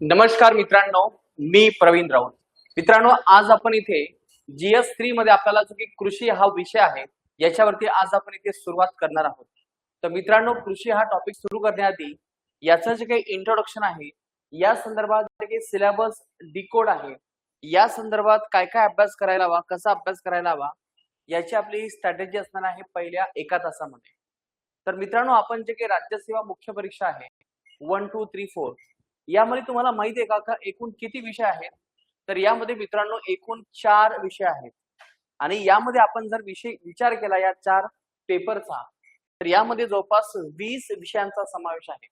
नमस्कार मित्रांनो, मी प्रवीण राऊत. मित्रांनो, आज आपण इथे GS3 मध्ये आपल्याला जो की कृषी हा विषय आहे, याच्यावरती आज आपण इथे सुरुवात करणार आहोत. तर मित्रांनो, कृषी हा टॉपिक सुरू करण्याआधी याचं जे काही इंट्रोडक्शन आहे, या संदर्भात जे काही सिलेबस डिकोड आहे, या संदर्भात काय काय अभ्यास करायला हवा, कसा अभ्यास करायला हवा, याची आपली स्ट्रॅटेजी असणार आहे पहिल्या 1 तासामध्ये. तर मित्रांनो, आपण जे काही राज्यसेवा मुख्य परीक्षा आहे 1 2 3 4 यामध्ये तुम्हाला माहिती आहे का एकूण किती विषय आहेत? तर यामध्ये मित्रांनो एकूण 4 विषय आहेत आणि यामध्ये आपण जर विचार केला या 4 पेपरचा, तर यामध्ये जवळपास 20 विषयांचा समावेश आहे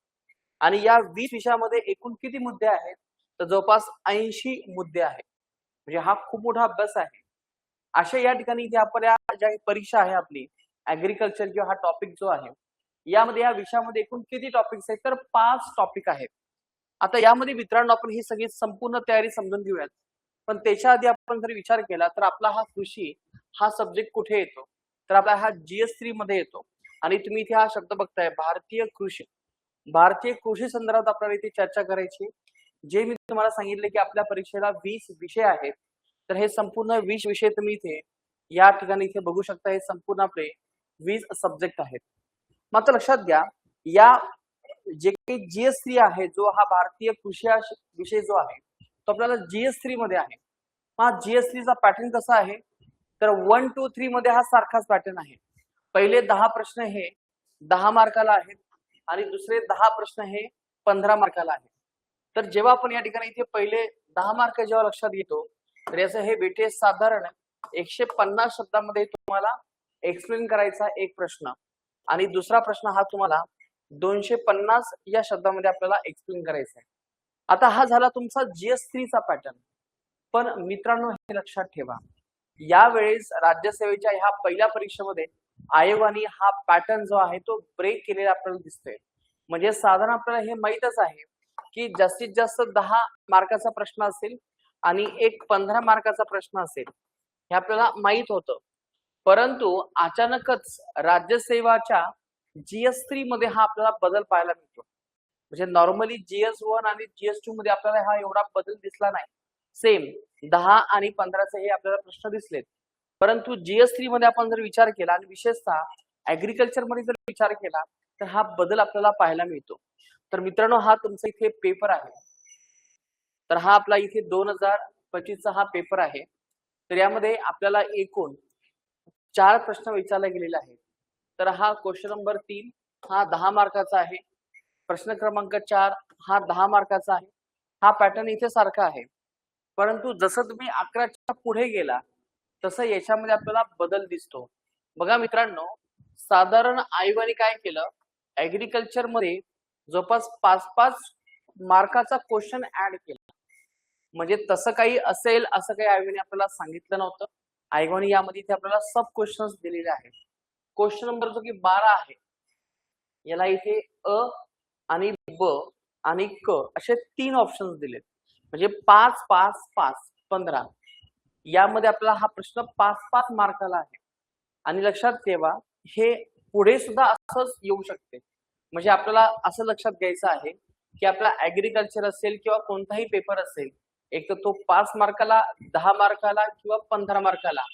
आणि या 20 विषयामध्ये एकूण किती मुद्दे आहेत? तर जवळपास 80 मुद्दे आहेत. म्हणजे हा खूप मोठा अभ्यास आहे. अशा या ठिकाणी इथे आपल्या ज्या परीक्षा आहे आपली ऍग्रीकल्चर किंवा हा टॉपिक जो आहे, यामध्ये या विषयामध्ये एकूण किती टॉपिक्स आहेत? तर 5 टॉपिक आहेत. आता यामध्ये मित्रांनो आपण ही सगळी संपूर्ण तयारी समजून घेऊयात. पण त्याच्या आधी आपण जर विचार केला तर आपला हा कृषी हा सब्जेक्ट कुठे येतो? तर आपला हा GS3 मध्ये येतो आणि तुम्ही इथे हा शब्द बघताय भारतीय कृषी. भारतीय कृषी संदर्भात आपल्याला इथे चर्चा करायची. जे मी तुम्हाला सांगितले की आपल्या परीक्षेला 20 विषय आहेत. तर हे संपूर्ण 20 विषय तुम्ही इथे या ठिकाणी इथे बघू शकता. हे संपूर्ण आपले 20 सब्जेक्ट आहेत. मात्र लक्षात घ्या, या जे काही GS3 आहे, जो हा भारतीय कृषी हा विषय जो आहे, तो आपल्याला GS3 मध्ये आहे. हा GS3 चा पॅटर्न कसा आहे? तर 1 2 3 मध्ये हा सारखाच पॅटर्न आहे. पहिले 10 प्रश्न हे 10 मार्काला आहेत आणि दुसरे 10 प्रश्न हे 15 मार्काला आहेत. तर जेव्हा आपण या ठिकाणी इथे पहिले 10 मार्क जेव्हा लक्षात घेतो, तर याचं हे वेटेज साधारण 150 शब्दामध्ये तुम्हाला एक्सप्लेन करायचा एक प्रश्न आणि दुसरा प्रश्न हा तुम्हाला 250 या शब्दामध्ये आपल्याला एक्सप्लेन करायचा आहे. आता हा झाला तुमचा GS3 चा पॅटर्न. पण मित्रांनो हे लक्षात ठेवा, यावेळेस राज्यसेवेच्या ह्या पहिल्या परीक्षेमध्ये आयोगाने हा पॅटर्न जो आहे तो ब्रेक केलेला आपल्याला दिसतोय. म्हणजे साधारण आपल्याला हे माहीतच आहे की जास्तीत जास्त 10 मार्काचा प्रश्न असेल आणि एक 15 मार्काचा प्रश्न असेल, हे आपल्याला माहित होतं. परंतु अचानकच राज्यसेवाच्या GS3 मध्ये हा आपल्याला बदल पाहायला मिळतो. म्हणजे नॉर्मली GS1 आणि GS2 मध्ये आपल्याला हा एवढा बदल दिसला नाही. सेम 10 आणि 15चे हे आपल्याला प्रश्न दिसलेत. परंतु GS3 मध्ये आपण जर विचार केला आणि विशेषतः ऍग्रीकल्चर मध्ये जर विचार केला, तर हा बदल आपल्याला पाहायला मिळतो. तर मित्रांनो हा तुमचा इथे पेपर आहे. तर हा आपला इथे 2025 चा हा पेपर आहे. तर यामध्ये आपल्याला एकूण 4 प्रश्न विचारले गेलेले आहेत. तर हा क्वेश्चन नंबर 3 हा 10 मार्काचा आहे. प्रश्न क्रमांक 4 हा 10 मार्काचा आहे. हा पॅटर्न इथे सारखा आहे. परंतु जसं तुम्ही 11च्या पुढे गेला, तसं याच्यामध्ये आपल्याला बदल दिसतो. बघा मित्रांनो, साधारण आयोगाने काय केलं, ऍग्रीकल्चर मध्ये जवळपास 5-5 मार्काचा क्वेश्चन ऍड केला. म्हणजे तसं काही असेल असं काही आयोगाने आपल्याला सांगितलं नव्हतं. आयोगाने यामध्ये इथे आपल्याला सब क्वेश्चन्स दिलेले आहेत. क्वेश्चन नंबर जो की 12 आहे, याला इथे अ आणि ब आणि क असे 3 ऑप्शन्स दिलेत. म्हणजे 5 5 5 15 यामध्ये आपला हा प्रश्न 5-5 मार्काला आहे. आणि लक्षात ठेवा, हे पुढे सुद्धा असंच येऊ शकते. म्हणजे आपल्याला असं लक्षात घ्यायचं आहे की आपला ऍग्रीकल्चर असेल किंवा कोणताही पेपर असेल, एक तर तो 5 मार्काला, 10 मार्काला किंवा 15 मार्काला,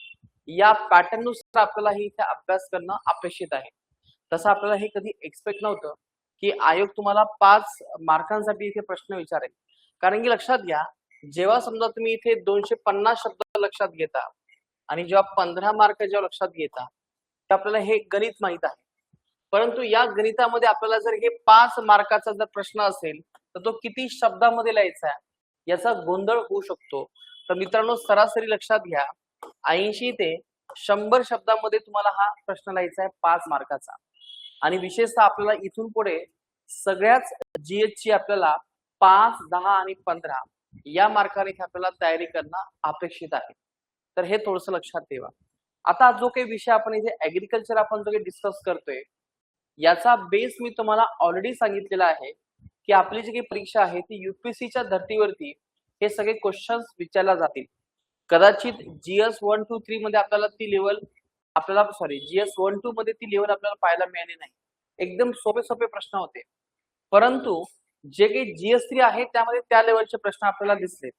या पॅटर्न नुसार आपल्याला इथे अभ्यास करणं अपेक्षित आहे. तसं आपल्याला हे कधी एक्सपेक्ट नव्हतं की आयोग तुम्हाला 5 मार्कांसाठी इथे प्रश्न विचारेल. कारण की लक्षात घ्या, जेव्हा समजा तुम्ही इथे 250 शब्द लक्षात घेता आणि जेव्हा 15 मार्क जेव्हा लक्षात घेता, तर आपल्याला हे गणित माहित आहे. परंतु या गणितामध्ये आपल्याला जर हे 5 मार्काचा जर प्रश्न असेल, तर तो किती शब्दामध्ये लिहायचा आहे याचा गोंधळ होऊ शकतो. तर मित्रांनो सरासरी लक्षात घ्या, 80 ते 100 शब्दामध्ये तुम्हाला हा प्रश्न लिहायचा आहे 5 मार्काचा. आणि विशेषतः आपल्याला इथून पुढे सगळ्याच GH ची आपल्याला 5, 10 आणि 15 या मार्काने आपल्याला तयारी करणं अपेक्षित आहे. तर हे थोडंसं लक्षात ठेवा. आता जो काही विषय आपण इथे ऍग्रीकल्चर आपण जो काही डिस्कस करतोय, याचा बेस मी तुम्हाला ऑलरेडी सांगितलेला आहे की आपली जी काही परीक्षा आहे ती UPSCच्या धर्तीवरती हे सगळे क्वेश्चन्स विचारले जातील. कदाचित GS1 2 3 मध्ये आपल्याला ती लेवल GS1 2 मध्ये ती लेवल आपल्याला पाहायला मिळाली नाही. एकदम सोपे सोपे प्रश्न होते. परंतु जे काही GS3 आहे त्यामध्ये त्या लेवलचे प्रश्न आपल्याला दिसले.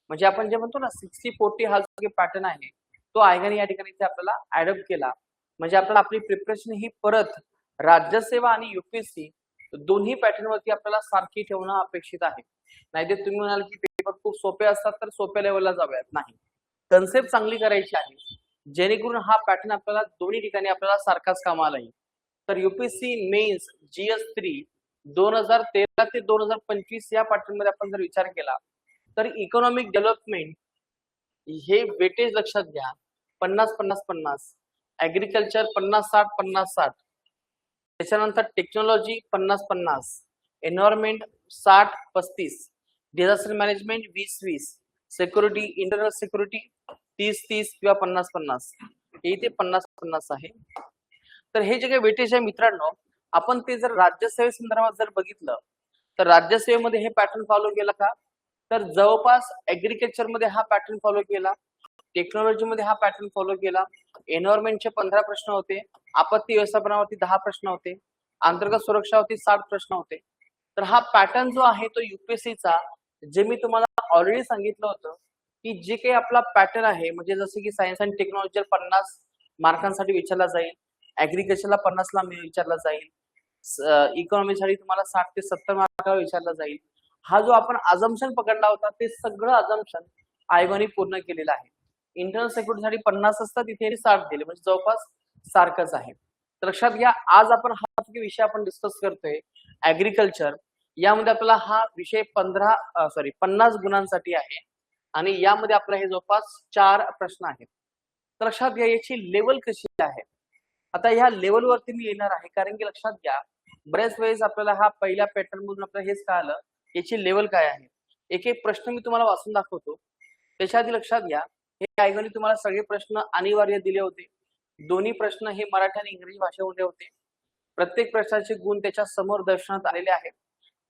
म्हणजे आपण जे म्हणतो ना 60-40 हा जो काही पॅटर्न आहे तो आयोगाने या ठिकाणी इथे आपल्याला ऍडॉप्ट केला. म्हणजे आपल्याला आपली प्रिपरेशन ही परत राज्यसेवा आणि UPSC दोन्ही पॅटर्न वरती आपल्याला सारखी ठेवणं अपेक्षित आहे. नाहीतर तुम्ही म्हणाल की पेपर खूप सोपे असतात तर सोप्या लेवलला जाऊयात. नाही, कन्सेप्ट चांगली करायची आहे जेणेकरून हा पॅटर्न आपल्याला दोन्ही ठिकाणी आपल्याला सारखाच कामाला येईल. तर UPSC मेन्स GS3 2013 ते 2025 या पॅटर्न मध्ये आपण जर विचार केला तर इकॉनॉमिक डेव्हलपमेंट हे वेटेज लक्षात घ्या 50-50-50, ऍग्रिकल्चर 50-60-50-60, त्याच्यानंतर technology 50-50, environment 60-35, disaster management 20-20, security internal security 30-30 किंवा 50-50, हे इथे 50-50 आहे. तर हे जे काही वेटेज आहे मित्रांनो, आपण ते जर राज्यसेवे संदर्भात जर बघितलं तर राज्यसेवेमध्ये हे पॅटर्न फॉलो केलं का तर जवळपास ऍग्रिकल्चर मध्ये हा पॅटर्न फॉलो केला, टेक्नॉलॉजी मध्ये हा पॅटर्न फॉलो केला, एन्व्हायरमेंटचे 15 प्रश्न होते, आपत्ती व्यवस्थापनावरती 10 प्रश्न होते, अंतर्गत सुरक्षावरती 60 प्रश्न होते. तर हा पॅटर्न जो आहे तो UPSCचा जे मी तुम्हाला ऑलरेडी सांगितलं होतं की जे काही आपला पॅटर्न आहे म्हणजे जसं की सायन्स अँड टेक्नॉलॉजी 50 मार्कांसाठी विचारला जाईल, ऍग्रिकल्चरला 50 ला विचारला जाईल, इकॉनॉमीसाठी तुम्हाला 60 ते 70 मार्कावर विचारला जाईल. हा जो आपण अजम्पशन पकडला होता ते सगळं अजम्पशन आयोगाने पूर्ण केलेलं आहे. इंटरनल सिक्युरिटीसाठी 50 असतात, तिथे 60 दिले म्हणजे जवळपास सारखंच आहे. तर लक्षात घ्या आज आपण हा विषय आपण डिस्कस करतोय ऍग्रिकल्चर, यामध्ये आपल्याला हा विषय 50 गुणांसाठी आहे आणि यामध्ये आपला हे जवळपास 4 प्रश्न आहेत. तर लक्षात घ्या याची लेवल कशी आहे. आता ह्या लेवलवरती मी येणार आहे कारण की लक्षात घ्या बऱ्याच वेळेस आपल्याला हा पहिल्या पॅटर्न मधून आपल्याला हेच कळालं याची लेवल काय आहे. एक एक प्रश्न मी तुम्हाला वाचून दाखवतो. त्याच्या आधी लक्षात घ्या हे आयोगाने तुम्हाला सगळे प्रश्न अनिवार्य दिले होते. दोन्ही प्रश्न हे मराठी आणि इंग्रजी भाषेमध्ये होते. प्रत्येक प्रश्नाचे गुण त्याच्या समोर दर्शनात आलेले आहेत.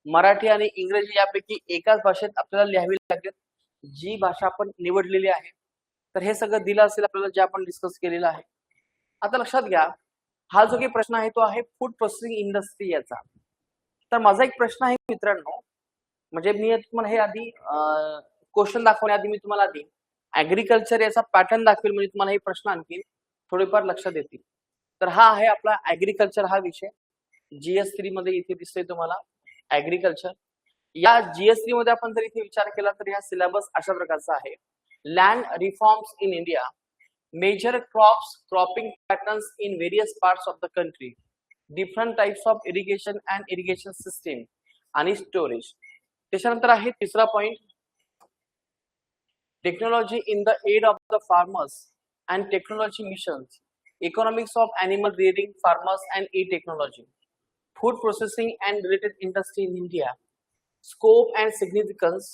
मराठी आणि इंग्रजी यापैकी एकाच भाषेत आपल्याला लिहावी लागेल जी भाषा आपण निवडलेली आहे. तर हे सगळं दिलं असेल आपल्याला जे आपण डिस्कस केलेलं आहे. आता लक्षात घ्या हा जो काही प्रश्न आहे तो आहे फूड प्रोसेसिंग इंडस्ट्री याचा. तर माझा एक प्रश्न आहे मित्रांनो, म्हणजे मी तुम्हाला हे आधी क्वेश्चन दाखवण्याआधी मी तुम्हाला आधी ऍग्रिकल्चर याचा पॅटर्न दाखवेल म्हणजे तुम्हाला हे प्रश्न आणखी थोडेफार लक्षात येतील. तर हा आहे आपला ऍग्रिकल्चर हा विषय GS3 मध्ये इथे दिसतोय तुम्हाला ऍग्रिकल्चर. या GS3 मध्ये आपण जर इथे विचार केला तर या सिलेबस अशा प्रकारचा आहे. Land reforms in India, major crops cropping patterns in various parts of the country, different types of irrigation and irrigation system आणि स्टोरेज. त्याच्यानंतर आहे तिसरा point technology in the aid of the farmers and technology missions, economics of animal rearing, farmers and e technology, food processing and related industry in India, scope and significance,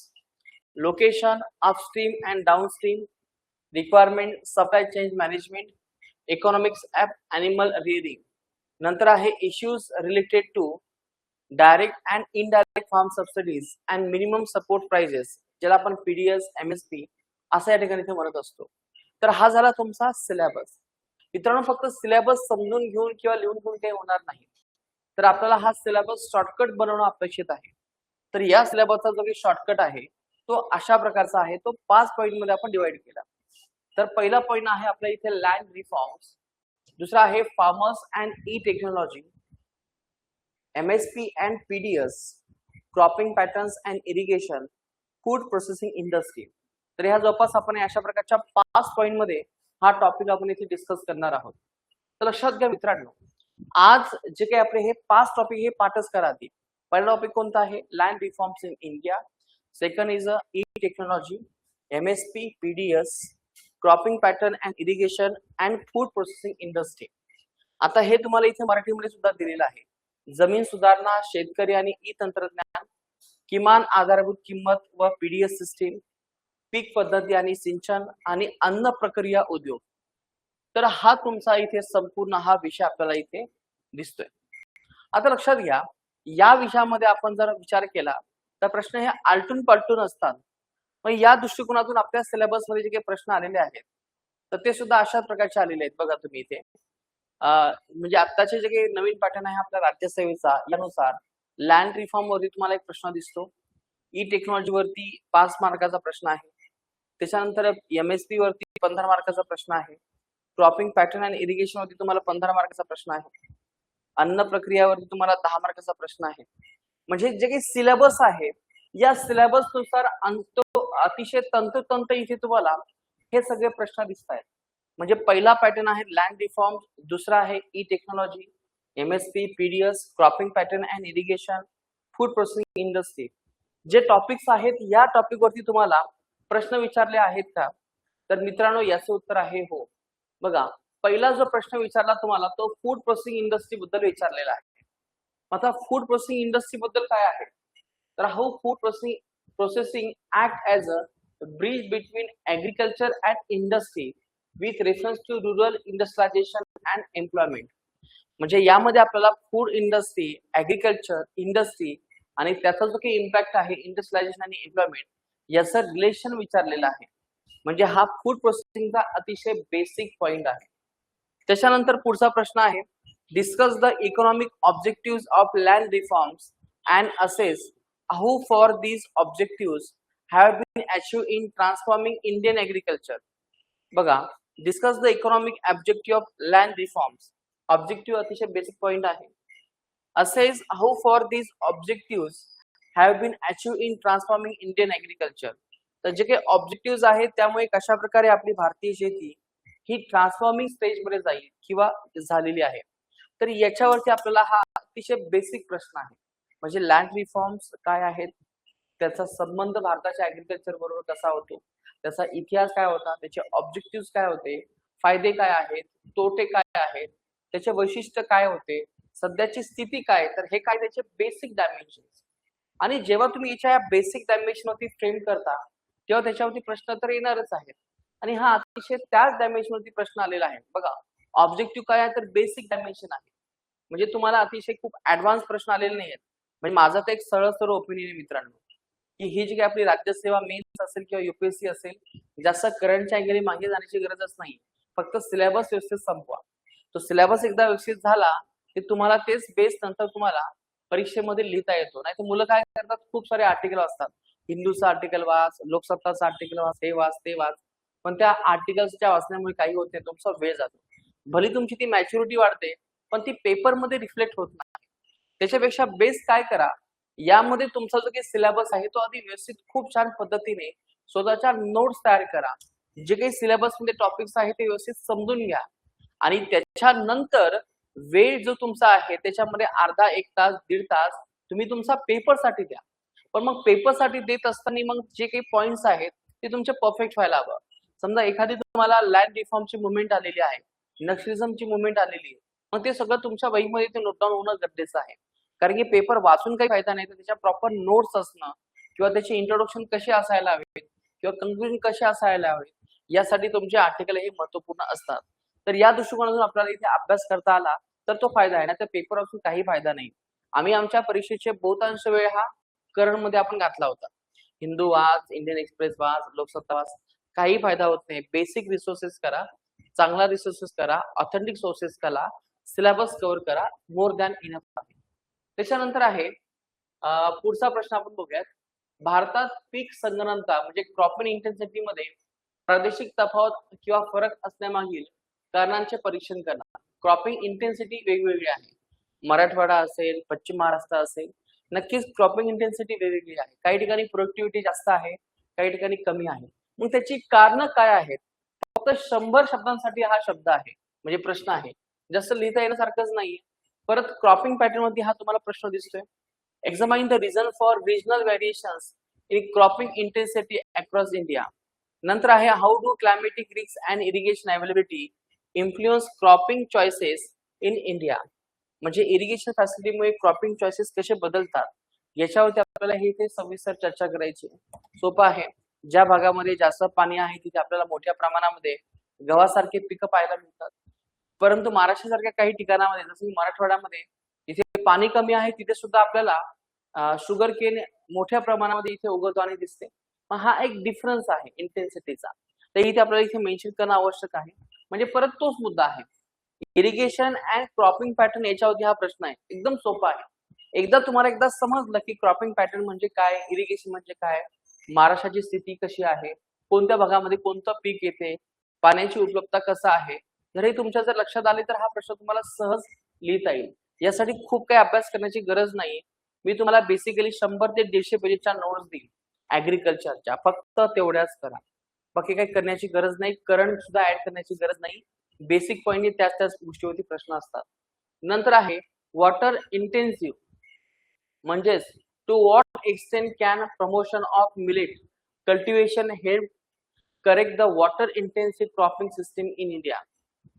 location, upstream and downstream, requirement, supply chain management, economics of animal rearing. नंतर आहे issues related to direct and indirect farm subsidies and minimum support prices, ज्याला आपण PDS, MSP असं या ठिकाणी म्हणत असतो. तर हा झाला तुमचा सिलेबस. मित्रांनो फक्त सिलेबस समजून घेऊन किंवा लिहून घेऊन काही होणार नाही. तर आपल्याला हा सिलेबस शॉर्टकट बनवणं अपेक्षित आहे. तर या सिलेबसचा जो काही शॉर्टकट आहे तो अशा प्रकारचा आहे. तो 5 पॉइंट मध्ये आपण डिवाइड केला. तर पहिला पॉइंट आहे आपल्या इथे लँड रिफॉर्म्स, दुसरा आहे farmers and e technology, MSP and PDS, cropping patterns and irrigation, food processing industry. तर ह्या जवळपास आपण अशा प्रकारच्या 5 पॉइंट मध्ये हा टॉपिक आपण इथे डिस्कस करणार आहोत. तर लक्षात घ्या मित्रांनो आज जे काही आपले हे 5 टॉपिक हे पाठच करा आधी. पहिला टॉपिक कोणता आहे land reforms in India, second is E technology, MSP, PDS, cropping pattern and irrigation and food processing industry. आता हे तुम्हाला इथे मराठीमध्ये सुद्धा दिलेलं आहे. जमीन सुधारणा, शेतकरी आणि ई तंत्रज्ञान, किमान आधारभूत किंमत व PDS सिस्टीम, पीक पद्धती आणि सिंचन आणि अन्न प्रक्रिया उद्योग. तर हा तुमचा इथे संपूर्ण हा विषय आपल्याला इथे दिसतोय. आता लक्षात घ्या या विषयामध्ये आपण जर विचार केला तर प्रश्न हे आलटून पलटून असतात. मग या दृष्टिकोनातून आपल्या सिलेबस मध्ये जे काही प्रश्न आलेले आहेत तर ते सुद्धा अशाच प्रकारचे आलेले आहेत. बघा तुम्ही इथे म्हणजे आत्ताचे जे काही नवीन पॅटर्न आहे आपल्या राज्यसेवेचा यानुसार लँड रिफॉर्म वरती तुम्हाला एक प्रश्न दिसतो. ई टेक्नॉलॉजी वरती 5 मार्काचा प्रश्न आहे. त्याच्यानंतर MSP वरती 15 मार्काचा प्रश्न आहे. क्रॉपिंग पॅटर्न अँड इरिगेशन वरती तुम्हाला 15 मार्काचा प्रश्न आहे. अन्न प्रक्रियावरती तुम्हाला 10 मार्काचा प्रश्न आहे. म्हणजे जे काही सिलेबस आहे या सिलेबस नुसार अतिशय तंतोतंत इथे तुम्हाला हे सगळे प्रश्न दिसत आहेत. म्हणजे पहिला पॅटर्न आहे लँड रिफॉर्म, दुसरा आहे E technology, MSP, PDS, cropping pattern and irrigation, food processing industry. जे टॉपिक्स आहेत या टॉपिक वरती तुम्हाला प्रश्न विचारले आहेत का? तर मित्रांनो याचे उत्तर आहे हो. बघा, पहिला जो प्रश्न विचारला तुम्हाला तो फूड प्रोसेसिंग इंडस्ट्री बद्दल विचारलेला आहे. आता फूड प्रोसेसिंग इंडस्ट्री बद्दल काय आहे? तर how food processing act as a bridge between agriculture and industry with reference to rural industrialisation and employment. म्हणजे यामध्ये आपल्याला फूड इंडस्ट्री, ऍग्रिकल्चर, इंडस्ट्री आणि त्याचा जो काही इम्पॅक्ट आहे इंडस्ट्रियलायझेशन आणि एम्प्लॉयमेंट याचं रिलेशन विचारलेलं आहे. म्हणजे हा फूड प्रोसेसिंगचा अतिशय बेसिक पॉइंट आहे. त्याच्यानंतर पुढचा प्रश्न आहे discuss the economic objective of land reforms and assess how far these objective have been achieve in transforming Indian agriculture. बघा, discuss the economic objective of land reforms. Objective अतिशय basic point आहे. Assess how far these objective have been achieve in transforming Indian agriculture. तर जे काही objective आहेत त्यामुळे कशा प्रकारे आपली भारतीय शेती ही ट्रान्सफॉर्मिंग स्टेज मध्ये जाईल किंवा झालेली आहे. तर याच्यावरती आपल्याला हा अतिशय बेसिक प्रश्न आहे. म्हणजे लँड रिफॉर्म्स काय आहेत, त्याचा संबंध भारताच्या ऍग्रिकल्चर बरोबर कसा होतो, त्याचा इतिहास काय होता, त्याचे ऑब्जेक्टिव्ह काय होते, फायदे काय आहेत, तोटे काय आहेत, त्याचे वैशिष्ट्य काय होते, सध्याची स्थिती काय, तर हे काय त्याचे बेसिक डायमेन्शन. आणि जेव्हा तुम्ही याच्या बेसिक डायमेन्शन वरती फ्रेम करता तेव्हा त्याच्यावरती प्रश्न तर येणारच आहेत. आणि हा अतिशय त्याच डायमेन्शन वरती प्रश्न आलेला आहे. बघा, ऑब्जेक्टिव्ह काय आहे तर बेसिक डायमेन्शन आहे. म्हणजे तुम्हाला अतिशय खूप ऍडव्हान्स प्रश्न आलेले नाही आहेत. म्हणजे माझा तर एक सरळ ओपिनियन आहे मित्रांनो, की ही जी काही आपली राज्यसेवा मेन्स असेल किंवा UPSC असेल, जास्त करंटच्या अँगली मागे जाण्याची गरजच नाही. फक्त सिलेबस व्यवस्थित संपवा. तो सिलेबस एकदा व्यवस्थित झाला की तुम्हाला तेच बेस नंतर तुम्हाला परीक्षेमध्ये लिहिता येतो. नाही तर मुलं काय करतात, खूप सारे आर्टिकल असतात. हिंदूचं आर्टिकल वाच, लोकसत्ताचं आर्टिकल वाच, हे वाच, ते वाच. पण त्या आर्टिकल्सच्या वाचण्यामुळे काही होत नाही, तुमचा वेळ जातो. भले तुमची ती मॅच्युरिटी वाढते पण ती पेपरमध्ये रिफ्लेक्ट होत नाही. त्याच्यापेक्षा बेस काय करा, यामध्ये तुमचा जो काही सिलेबस आहे तो आधी व्यवस्थित खूप छान पद्धतीने स्वतःच्या नोट्स तयार करा. जे काही सिलेबस मध्ये टॉपिक्स आहे ते व्यवस्थित समजून घ्या आणि त्याच्यानंतर वेळ जो तुमचा आहे त्याच्यामध्ये अर्धा, 1 तास, 1.5 तास तुम्ही तुमचा पेपरसाठी द्या. पण मग पेपरसाठी देत असताना मग जे काही पॉइंट्स आहेत ते तुमचे परफेक्ट व्हायला हवं. समजा एखादी तुम्हाला लँड रिफॉर्मची मुवमेंट आलेली आहे, नक्सलिझमची मुवमेंट आलेली आहे, मग ते सगळं तुमच्या वहीमध्ये ते नोट डाऊन होणं गरजेचं आहे. कारण की पेपर वाचून काही फायदा नाही, तर त्याच्या प्रॉपर नोट्स असणं किंवा त्याचे इंट्रोडक्शन कसे असायला हवे किंवा कन्क्लुजन कसे असायला हवे यासाठी तुमचे आर्टिकल हे महत्वपूर्ण असतात. तर या दृष्टिकोनातून आपल्याला इथे अभ्यास करता आला तर तो फायदा आहे, ना तर पेपर असून काही फायदा नाही. आम्ही आमच्या परीक्षेचे बहुतांश वेळ हा करंट मध्ये आपण घातला होता. हिंदू वाच, इंडियन एक्सप्रेस वाच, लोकसत्ता वाच, काही फायदा होत नाही. बेसिक रिसोर्सेस करा, चांगला रिसोर्सेस करा, ऑथेंटिक सोर्सेस करा, सिलेबस कव्हर करा, मोर दॅन इनफ आहे. त्याच्यानंतर आहे पुढचा प्रश्न आपण बघूयात. भारतात पीक संगणनता म्हणजे क्रॉपिंग इंटेन्सिटी मध्ये प्रादेशिक तफावत किंवा फरक असण्यामागील कारणांचे परीक्षण करा. क्रॉपिंग इंटेन्सिटी वेगवेगळी आहे. मराठवाडा असेल, पश्चिम महाराष्ट्र असेल, नक्कीच क्रॉपिंग इंटेन्सिटी वेगवेगळी आहे. काही ठिकाणी प्रोडक्टिव्हिटी जास्त आहे, काही ठिकाणी कमी आहे. मग त्याची कारण काय आहेत? फक्त 100 शब्दांसाठी हा शब्द आहे, म्हणजे प्रश्न आहे, जास्त लिहिता येण्यासारखंच नाही. परत क्रॉपिंग पॅटर्न मध्ये हा तुम्हाला प्रश्न दिसतोय. Examine the reason for regional variations in cropping intensity across India. नंतर आहे how do climatic risk and irrigation availability influence cropping choices in India. म्हणजे इरिगेशन फॅसिलिटीमुळे क्रॉपिंग चॉईसेस कसे बदलतात याच्यावरती आपल्याला हे इथे सविस्तर चर्चा करायची. सोपं आहे. ज्या भागामध्ये जास्त पाणी आहे तिथे आपल्याला मोठ्या प्रमाणामध्ये गव्हासारखे पिकं पाहायला मिळतात. परंतु महाराष्ट्रासारख्या काही ठिकाणामध्ये जसं की मराठवाड्यामध्ये जिथे पाणी कमी आहे तिथे सुद्धा आपल्याला शुगर केन मोठ्या प्रमाणामध्ये इथे उगवताना दिसते. मग हा एक डिफरन्स आहे इंटेन्सिटीचा, तर इथे आपल्याला इथे मेन्शन करणं आवश्यक आहे. म्हणजे परत तोच मुद्दा आहे, इरिगेशन अँड क्रॉपिंग पॅटर्न याच्यावरती हा प्रश्न आहे. एकदम सोपा आहे. एकदा तुम्हाला एकदा समजलं की क्रॉपिंग पॅटर्न म्हणजे काय, इरिगेशन म्हणजे काय, महाराष्ट्राची स्थिती कशी आहे, कोणत्या भागामध्ये कोणतं पीक येते, पाण्याची उपलब्धता कसं आहे, जर हे तुमच्या जर लक्षात आले तर हा प्रश्न तुम्हाला सहज लिहिता येईल. यासाठी खूप काही अभ्यास करण्याची गरज नाही. मी तुम्हाला बेसिकली 100 ते 150 पेजेसच्या नोट्स देईल ऍग्रिकल्चरच्या, फक्त तेवढ्याच करा. बाकी काही करण्याची गरज नाही, करंट सुद्धा ऍड करण्याची गरज नाही. बेसिक पॉईंट त्याच गोष्टीवरती प्रश्न असतात. नंतर आहे वॉटर इंटेन्सिव्ह, म्हणजेच to what extent can promotion of millet cultivation help correct the water intensive cropping system in India.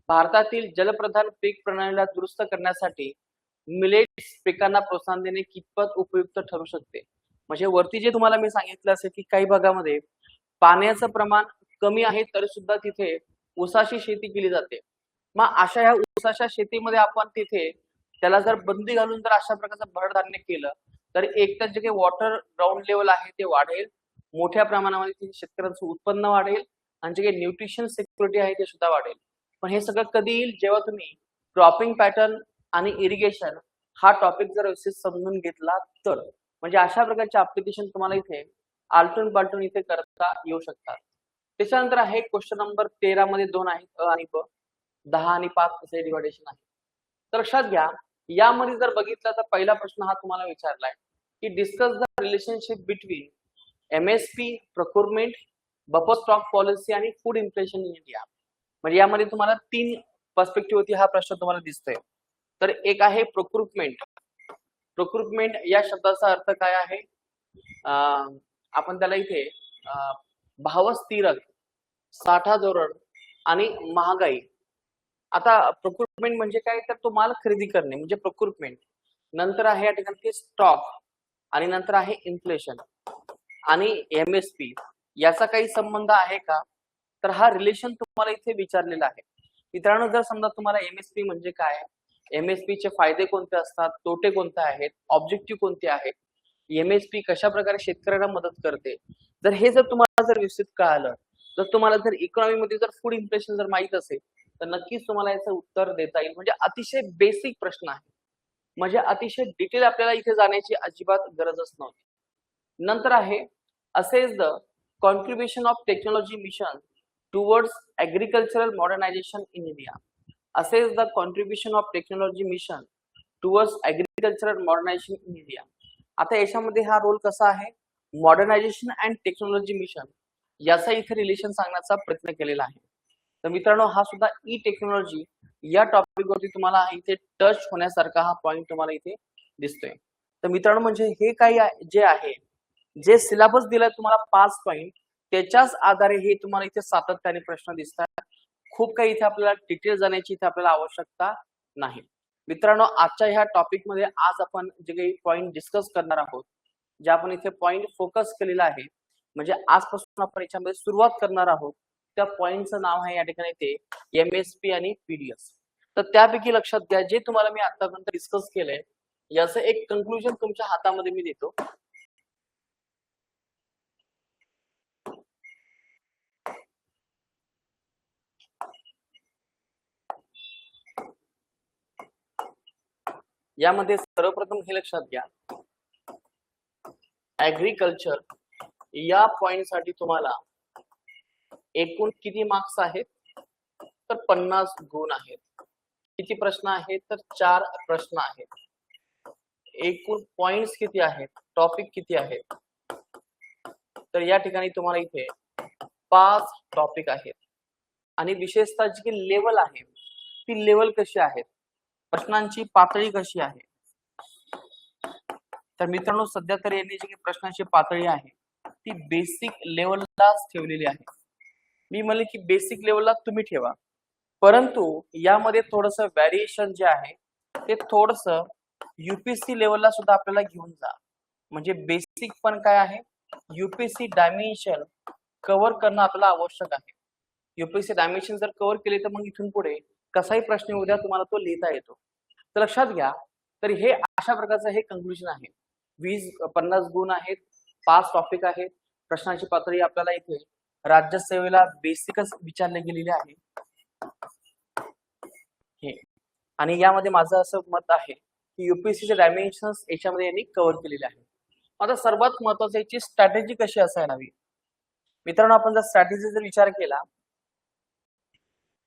भारतातील जलप्रधान पीक प्रणालीला दुरुस्त करण्यासाठी मिलेट्स पिकांना प्रोत्साहन देणे कितपत उपयुक्त ठरू शकते. म्हणजे वरती जे तुम्हाला मी सांगितलं असेल की काही भागामध्ये पाण्याचं प्रमाण कमी आहे तरी सुद्धा तिथे ऊसाची शेती केली जाते. मग अशा ह्या ऊसाच्या शेतीमध्ये आपण तिथे त्याला जर बंदी घालून जर अशा प्रकारचं भरधान्य केलं तर एक तर जे काही वॉटर ग्राउंड लेवल आहे ते वाढेल, मोठ्या प्रमाणामध्ये शेतकऱ्यांचं उत्पन्न वाढेल आणि जे काही न्यूट्रिशन सिक्युरिटी आहे ते सुद्धा वाढेल. पण हे सगळं कधी येईल जेव्हा तुम्ही क्रॉपिंग पॅटर्न आणि इरिगेशन हा टॉपिक जर व्यवस्थित समजून घेतला तर. म्हणजे अशा प्रकारचे ऍप्लिकेशन तुम्हाला इथे आलटून पालटून इथे करता येऊ शकतात. त्याच्यानंतर आहे क्वेश्चन नंबर 13 मध्ये 2 आहेत अ आणि ब, 10 आणि 5 असे डिव्हायडेशन आहे. तर लक्षात घ्या, यामध्ये जर बघितलं तर पहिला प्रश्न हा तुम्हाला विचारलाय की discuss the relationship between MSP, procurement, buffer stock policy आणि फूड इन्फ्लेशन इन इंडिया. म्हणजे यामध्ये तुम्हाला 3 पर्स्पेक्टिव्ह होती हा प्रश्न तुम्हाला दिसतोय. तर एक आहे प्रोक्युरमेंट. प्रोक्युरमेंट या शब्दाचा अर्थ काय आहे, आपण त्याला इथे भावस्थिरक, साठा धोरण आणि महागाई. आता प्रोक्युरमेंट म्हणजे काय, तर तो माल खरेदी करणे म्हणजे प्रोक्युरमेंट. नंतर आहे या ठिकाणी स्टॉक आणि नंतर आहे इन्फ्लेशन आणि एमएसपी. याचा काही संबंध आहे का, तर हा रिलेशन तुम्हाला इथे विचारलेला आहे. मित्रांनो, जर समजा तुम्हाला एमएसपी म्हणजे काय, एमएसपी चे फायदे कोणते असतात, तोटे कोणते आहेत, ऑब्जेक्टिव्ह कोणते आहेत, एमएसपी कशा प्रकारे शेतकऱ्यांना मदत करते, जर हे जर तुम्हाला जर व्यवस्थित कळालं, जर तुम्हाला जर इकॉनॉमी मध्ये जर फूड इन्फ्लेशन जर माहित असेल तर नक्कीच तुम्हाला याचं उत्तर देता येईल. म्हणजे अतिशय बेसिक प्रश्न आहे, म्हणजे अतिशय डिटेल आपल्याला इथे जाण्याची अजिबात गरजच नव्हती. नंतर आहे असेच the contribution of technology mission towards agricultural modernisation in India. असेच the contribution of technology mission towards agricultural modernisation in India. आता याच्यामध्ये हा रोल कसा आहे, मॉडर्नायझेशन अँड टेक्नॉलॉजी मिशन याचा इथे रिलेशन सांगण्याचा प्रयत्न केलेला आहे. तर मित्रांनो, हा सुद्धा ई टेक्नॉलॉजी या टॉपिक वरती तुम्हाला इथे टच होण्यासारखा हा पॉइंट तुम्हाला इथे दिसतोय. तर मित्रांनो, म्हणजे हे काही जे आहे, जे सिलेबस दिलाय तुम्हाला 5 पॉइंट, त्याच्याच आधारे हे तुम्हाला इथे सातत्याने प्रश्न दिसतात. खूप काही इथे आपल्याला डिटेल जाण्याची इथे आपल्याला आवश्यकता नाही. मित्रांनो, आजच्या ह्या टॉपिक मध्ये आज आपण जे काही पॉइंट डिस्कस करणार आहोत, जे आपण इथे पॉइंट फोकस केलेला आहे, म्हणजे आजपासून आपण याच्यामध्ये सुरुवात करणार आहोत, त्या पॉइंटचं नाव आहे या ठिकाणी ते एमएसपी आणि पीडीएस. तर त्यापैकी लक्षात घ्या, जे तुम्हाला मी आतापर्यंत डिस्कस केलंय याचं एक कंक्लुजन तुमच्या हातामध्ये मी देतो. यामध्ये सर्वप्रथम हे लक्षात घ्या, ऍग्रिकल्चर या पॉइंट साठी तुम्हाला एकूण किती मार्क्स आहेत, तर 50 गुण आहेत. किती प्रश्न आहेत, तर 4 प्रश्न आहेत. एकूण पॉइंट्स किती आहेत, टॉपिक किती आहेत, तर या ठिकाणी तुम्हाला इथे 5 टॉपिक आहेत. आणि विशेषतः जी लेवल आहे ती लेवल कशी आहे, प्रश्नांची पातळी कशी आहे. तर मित्रांनो, सध्या तरी यांनी जी प्रश्नांची पातळी आहे ती बेसिक लेवललाच ठेवलेली आहे. मी म्हणले की बेसिक लेवलला तुम्ही ठेवा, परंतु यामध्ये थोडस व्हॅरिएशन जे आहे ते थोडस युपीएससी लेवलला सुद्धा आपल्याला घेऊन जा. म्हणजे बेसिक पण काय आहे, युपीएससी डायमेन्शन कव्हर करणं आपल्याला आवश्यक आहे. युपीएससी डायमेन्शन जर कव्हर केले तर मग इथून पुढे कसाही प्रश्न उद्या तुम्हाला तो लिहिता येतो. तर लक्षात घ्या, तर हे अशा प्रकारचं हे कंक्लुजन आहे. 50 गुण आहेत, 5 टॉपिक आहेत, प्रश्नाची पातळी आपल्याला इथे राज्यसेवेला बेसिकच विचारले गेलेले आहे हे. आणि यामध्ये माझं असं मत आहे की युपीएससीचे डायमेन्शन्स याच्यामध्ये यांनी कव्हर केलेले आहे. आता सर्वात महत्वाचं याची स्ट्रॅटेजी कशी असायला हवी. मित्रांनो, आपण जर स्ट्रॅटेजी जर विचार केला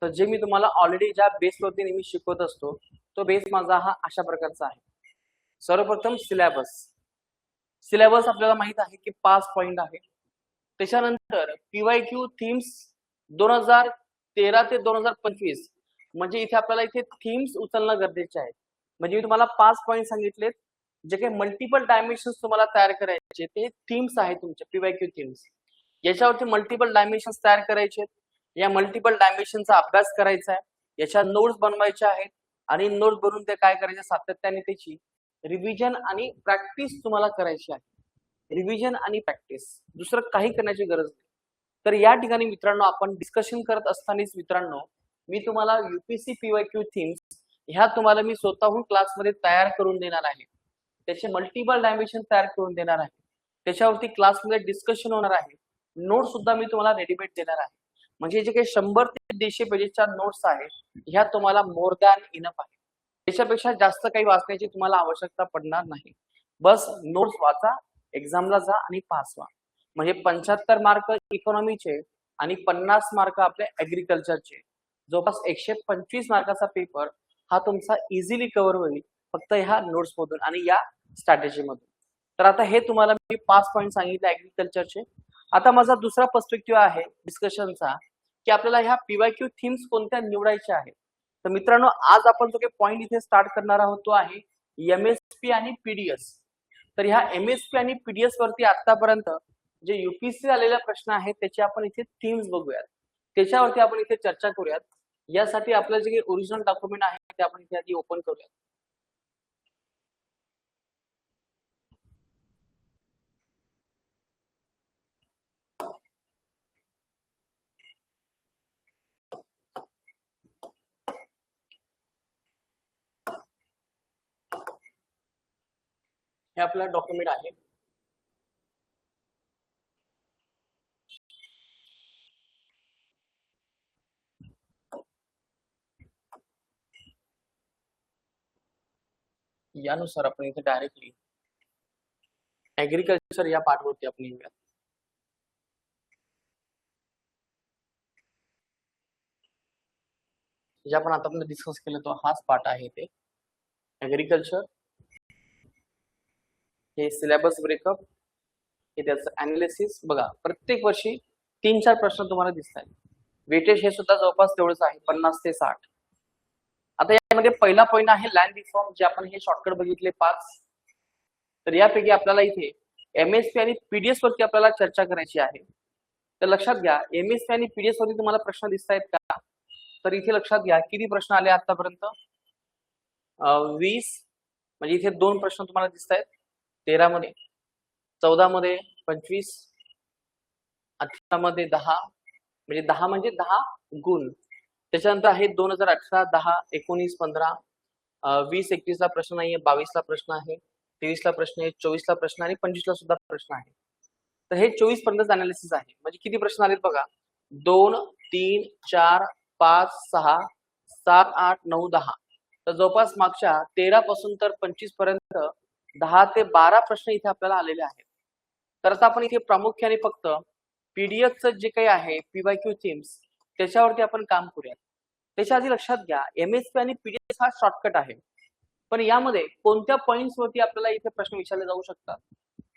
तर जे मी तुम्हाला ऑलरेडी ज्या बेसवरती नेहमी शिकवत असतो तो बेस माझा हा अशा प्रकारचा आहे. सर्वप्रथम सिलेबस आपल्याला माहित आहे की 5 पॉइंट आहे. त्याच्यानंतर पीवायक्यू थीम्स 2013 ते 2025 म्हणजे इथे आपल्याला इथे थीम्स उचलणं गरजेचे आहे. म्हणजे मी तुम्हाला 5 पॉइंट सांगितलेत, जे काही मल्टिपल डायमेन्शन्स तुम्हाला तयार करायचे ते थीम्स आहेत तुमचे पीवायक्यू थीम्स. याच्यावरती मल्टिपल डायमेन्शन्स तयार करायचे, या मल्टिपल डायमेन्शनचा अभ्यास करायचा आहे, याच्या नोट्स बनवायच्या आहेत आणि नोट्स बनवून ते काय करायचे सातत्याने त्याची रिव्हिजन आणि प्रॅक्टिस तुम्हाला करायची आहे. रिव्हिजन आणि प्रॅक्टिस, दुसरं काही करण्याची गरज नाही. तर या ठिकाणी मित्रांनो आपण डिस्कशन करत असतानाच मित्रांनो मी तुम्हाला युपीएससी पीवायक्यू थीम्स ह्या तुम्हाला मी स्वतःहून क्लासमध्ये तयार करून देणार आहे. त्याचे मल्टिपल डायमेन्शन तयार करून देणार आहे. त्याच्यावरती क्लासमध्ये डिस्कशन होणार आहे. नोट सुद्धा मी तुम्हाला रेडीमेड देणार आहे. म्हणजे जे काही 100 ते 150 पेजेसच्या नोट्स आहेत ह्या तुम्हाला मोर दॅन इनफ आहे. त्याच्यापेक्षा जास्त काही वाचण्याची तुम्हाला आवश्यकता पडणार नाही. बस नोट्स वाचा, एक्झामला जा आणि पास व्हा. म्हणजे 75 मार्क इकॉनॉमीचे आणि 50 मार्क आपले ऍग्रिकल्चरचे, जवळपास 125 मार्काचा पेपर हा तुमचा इझिली कव्हर होईल फक्त ह्या नोट्स मधून आणि या स्ट्रॅटेजी मधून. तर आता हे तुम्हाला मी 5 पॉइंट सांगितले ऍग्रिकल्चरचे. आता माझा दुसरा पर्स्पेक्टिव्ह आहे डिस्कशनचा की आपल्याला ह्या पीवायक्यू थीम्स कोणत्या निवडायच्या आहेत. तर मित्रांनो, आज आपण जो काही पॉइंट इथे स्टार्ट करणार आहोत तो आहे एमएसपी आणि पीडीएस. तर ह्या एमएसपी आणि पीडीएस वरती आतापर्यंत जे युपीएससी आलेला प्रश्न आहे त्याचे आपण इथे थीम्स बघूयात, त्याच्यावरती आपण इथे चर्चा करूयात. यासाठी आपलं जे काही ओरिजिनल डॉक्युमेंट आहे ते आपण इथे आधी ओपन करूयात. हे आपलं डॉक्युमेंट आहे. यानुसार आपण इथे डायरेक्टली ऍग्रिकल्चर या पार्टवरती आपण येऊयात. जे आपण आता डिस्कस केलं तो हाच पार्ट आहे. ते ऍग्रिकल्चर, हे सिलेबस ब्रेकअप, हे त्याचं अनालिसिस. बघा प्रत्येक वर्षी 3-4 प्रश्न तुम्हाला दिसत आहेत. वेटेज हे सुद्धा जवळपास तेवढंच आहे, 50 ते 60. आता यामध्ये पहिला पॉइंट आहे लँड रिफॉर्म, जे आपण हे शॉर्टकट बघितले 5. तर यापैकी आपल्याला इथे एमएसपी आणि पीडीएस वरती आपल्याला चर्चा करायची आहे. तर लक्षात घ्या, एमएसपी आणि पीडीएस वरती तुम्हाला प्रश्न दिसत आहेत का. तर इथे लक्षात घ्या किती प्रश्न आले आतापर्यंत. 20, म्हणजे इथे 2 प्रश्न तुम्हाला दिसत आहेत. 13 मध्ये, 14 मध्ये 25, 18 मध्ये 10, म्हणजे 10 म्हणजे 10 गुण. त्याच्यानंतर आहे 2018, 10, 19, 15, 20, 21 ला प्रश्न नाहीये, 22 ला प्रश्न आहे, 23 ला प्रश्न आहे, 24 ला प्रश्न आणि 25 ला सुद्धा प्रश्न आहे. तर हे 24 पर्यंत अनालिसिस आहे. म्हणजे किती प्रश्न आलेत बघा, 2, 3, 4, 5, 6, 7, 8, 9, 10. तर जवळपास मागच्या 13 पासून तर 25 पर्यंत 10 ते 12 प्रश्न इथे आपल्याला आलेले आहेत. तर आता आपण इथे प्रामुख्याने फक्त पीडीएफचं जे काही आहे पीवायक्यू थीम्स त्याच्यावरती आपण काम करूया. त्याच्या आधी लक्षात घ्या, एमएसपी आणि पीडीएफ हा शॉर्टकट आहे, पण यामध्ये कोणत्या पॉइंट्स वरती आपल्याला इथे प्रश्न विचारले जाऊ शकतात.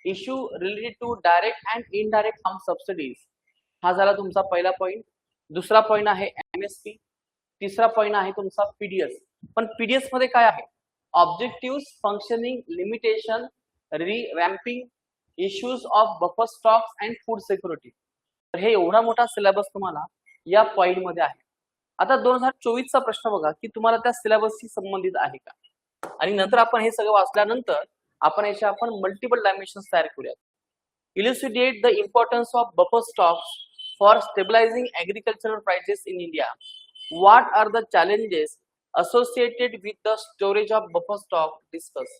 Issue related to direct and indirect farm subsidies, हा झाला तुमचा पहिला पॉइंट. दुसरा पॉइंट आहे एमएसपी. तिसरा पॉइंट आहे तुमचा पीडीएस. पण पीडीएस मध्ये काय आहे, objective, functioning, limitation, revamping, issues of buffer stocks and food security. तर हे एवढा मोठा सिलेबस तुम्हाला या पॉइंट मध्ये आहे. आता 2024 चा प्रश्न बघा की तुम्हाला त्या सिलेबसशी संबंधित आहे का. आणि नंतर आपण हे सगळं वाचल्यानंतर आपण याचे आपण मल्टिपल डायमेन्शन्स तयार करूयात. Elucidate the importance of buffer stocks for stabilising agricultural prices in India. What are the challenges associated with the storage of buffer stock, discuss.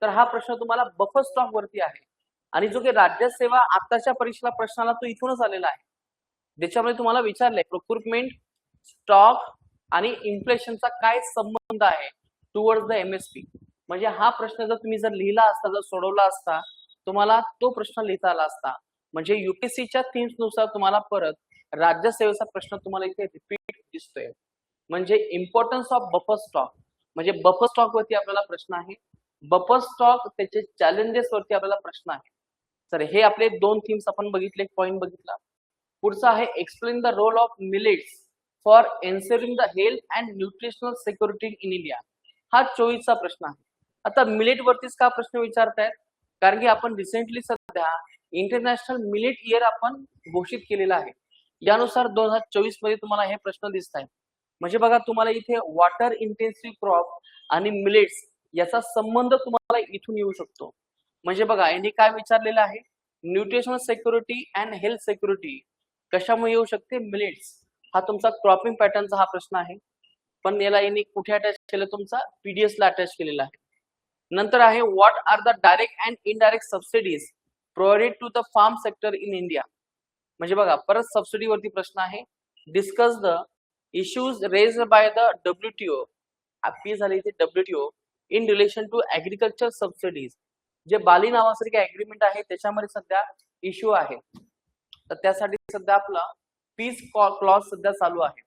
तर हा प्रश्न तुम्हाला बफर स्टॉक वरती आहे. आणि जो काही राज्यसेवा आताच्या परीक्षेला प्रश्न आला तो इथूनच आलेला आहे. ज्याच्यामध्ये तुम्हाला विचारलंय प्रोक्युरमेंट, स्टॉक आणि इन्फ्लेशनचा काय संबंध आहे टुवर्ड्स द एमएसपी. म्हणजे हा प्रश्न जर तुम्ही जर लिहिला असता, जर सोडवला असता, तुम्हाला तो प्रश्न लिहिता आला असता. म्हणजे युपीएससीच्या थीम्स नुसार तुम्हाला परत राज्यसेवेचा प्रश्न तुम्हाला इथे रिपीट दिसतोय. म्हणजे इम्पॉर्टन्स ऑफ बफर स्टॉक, म्हणजे बफर स्टॉक वरती आपल्याला प्रश्न आहे. बफर स्टॉक त्याचे चॅलेंजेस वरती आपल्याला प्रश्न आहे. तर हे आपले 2 थीम्स आपण बघितले, पॉइंट बघितला. पुढचा आहे explain the role of millets for ensuring the health and nutritional security in India. हा 24चा प्रश्न आहे. आता मिलेट वरतीच का प्रश्न विचारतायत? कारण की आपण रिसेंटली सध्या इंटरनॅशनल मिलेट इयर आपण घोषित केलेला आहे. यानुसार 2024 मध्ये तुम्हाला हे प्रश्न दिसत आहेत. म्हणजे बघा, तुम्हाला इथे वॉटर इंटेन्सिव्ह क्रॉप आणि मिलेट्स याचा संबंध तुम्हाला इथून येऊ शकतो. म्हणजे बघा, यांनी काय विचारलेलं आहे, nutritional security and health security कशामुळे येऊ शकते? मिलेट्स. हा तुमचा क्रॉपिंग पॅटर्नचा हा प्रश्न आहे. पण याला यांनी कुठे अटॅच केलं? तुमचा पीडीएस ला अटॅच केलेला आहे. नंतर आहे what are the direct and indirect subsidies provided to the farm sector in India. म्हणजे बघा, परत सबसिडी वरती प्रश्न आहे. Discuss the issues raised by the WTO. आपली झाली इथे WTO in relation to agriculture subsidies. जे बाली नावासारखे अग्रीमेंट आहे त्याच्यामध्ये सध्या इश्यू आहे. तर त्यासाठी सध्या आपला पीस क्लॉज सध्या चालू आहे.